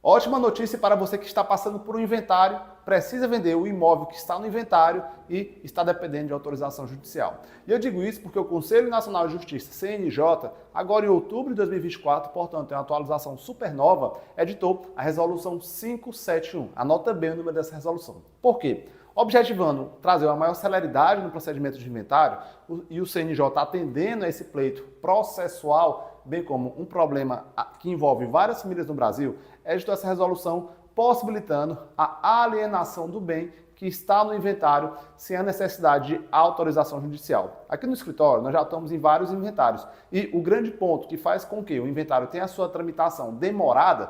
Ótima notícia para você que está passando por um inventário, precisa vender o imóvel que está no inventário e está dependendo de autorização judicial. E eu digo isso porque o Conselho Nacional de Justiça, CNJ, agora em outubro de 2024, portanto é uma atualização super nova, editou a Resolução 571. Anota bem o número dessa resolução. Por quê? Objetivando trazer uma maior celeridade no procedimento de inventário e o CNJ atendendo a esse pleito processual, bem como um problema que envolve várias famílias no Brasil, editou essa resolução possibilitando a alienação do bem que está no inventário sem a necessidade de autorização judicial. Aqui no escritório nós já estamos em vários inventários e o grande ponto que faz com que o inventário tenha a sua tramitação demorada,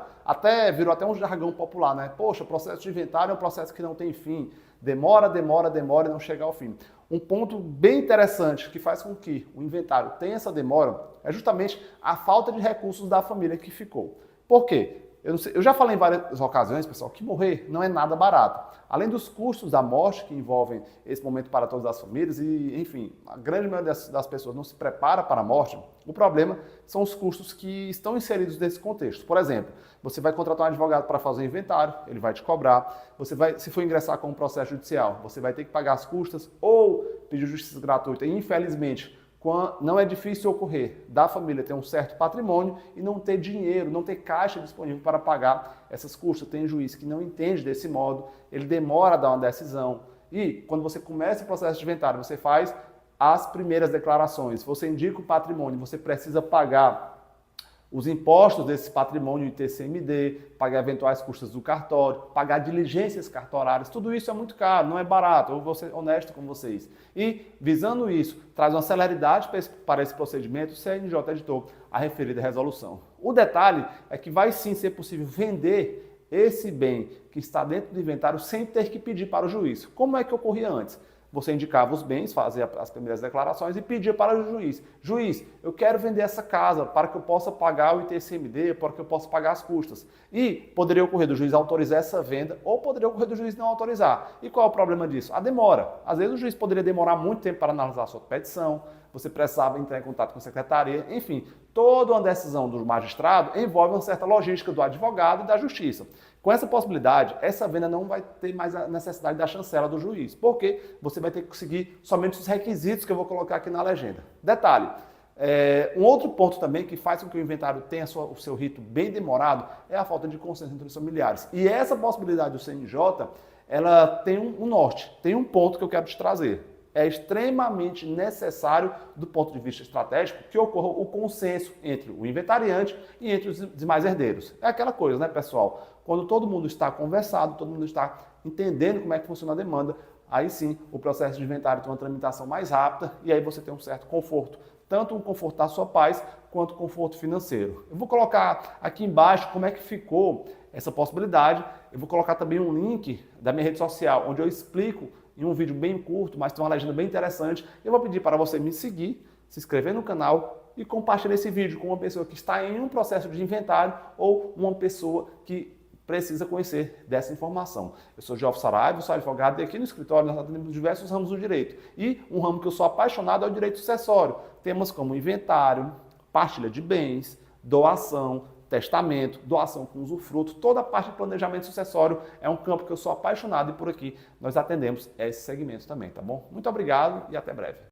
virou até um jargão popular, né? Poxa, o processo de inventário é um processo que não tem fim, demora e não chega ao fim. Um ponto bem interessante que faz com que o inventário tenha essa demora é justamente a falta de recursos da família que ficou. Por quê? Eu já falei em várias ocasiões, pessoal, que morrer não é nada barato. Além dos custos da morte que envolvem esse momento para todas as famílias e, enfim, a grande maioria das pessoas não se prepara para a morte, o problema são os custos que estão inseridos nesse contexto. Por exemplo, você vai contratar um advogado para fazer o inventário, ele vai te cobrar. Se for ingressar com um processo judicial, você vai ter que pagar as custas ou pedir justiça gratuita. E, infelizmente, não é difícil ocorrer da família ter um certo patrimônio e não ter dinheiro, não ter caixa disponível para pagar essas custas. Tem juiz que não entende desse modo, ele demora a dar uma decisão. E quando você começa o processo de inventário, você faz as primeiras declarações, você indica o patrimônio, você precisa pagar os impostos desse patrimônio ITCMD, pagar eventuais custas do cartório, pagar diligências cartorárias, tudo isso é muito caro, não é barato, eu vou ser honesto com vocês. E, visando isso, traz uma celeridade para esse procedimento, o CNJ editou a referida resolução. O detalhe é que vai sim ser possível vender esse bem que está dentro do inventário sem ter que pedir para o juiz. Como é que ocorria antes? Você indicava os bens, fazia as primeiras declarações e pedia para o juiz. Juiz, eu quero vender essa casa para que eu possa pagar o ITCMD, para que eu possa pagar as custas. E poderia ocorrer do juiz autorizar essa venda ou poderia ocorrer do juiz não autorizar. E qual é o problema disso? A demora. Às vezes o juiz poderia demorar muito tempo para analisar a sua petição, você precisava entrar em contato com a secretaria, enfim, toda uma decisão do magistrado envolve uma certa logística do advogado e da justiça. Com essa possibilidade, essa venda não vai ter mais a necessidade da chancela do juiz, porque você vai ter que seguir somente os requisitos que eu vou colocar aqui na legenda. Detalhe, um outro ponto também que faz com que o inventário tenha o seu rito bem demorado é a falta de consenso entre os familiares. E essa possibilidade do CNJ, ela tem um norte, tem um ponto que eu quero te trazer. É extremamente necessário, do ponto de vista estratégico, que ocorra o consenso entre o inventariante e entre os demais herdeiros. É aquela coisa, né, pessoal? Quando todo mundo está conversado, todo mundo está entendendo como é que funciona a demanda, aí sim o processo de inventário tem uma tramitação mais rápida e aí você tem um certo conforto, tanto um conforto da sua paz quanto um conforto financeiro. Eu vou colocar aqui embaixo como é que ficou essa possibilidade. Eu vou colocar também um link da minha rede social, onde eu explico em um vídeo bem curto, mas tem uma legenda bem interessante. Eu vou pedir para você me seguir, se inscrever no canal e compartilhar esse vídeo com uma pessoa que está em um processo de inventário ou uma pessoa que precisa conhecer dessa informação. Eu sou Geoffrey Saraiva, sou advogado e aqui no escritório nós atendemos diversos ramos do direito. E um ramo que eu sou apaixonado é o direito sucessório. Temas como inventário, partilha de bens, doação, testamento, doação com usufruto, toda a parte de planejamento sucessório é um campo que eu sou apaixonado e por aqui nós atendemos esse segmento também, tá bom? Muito obrigado e até breve.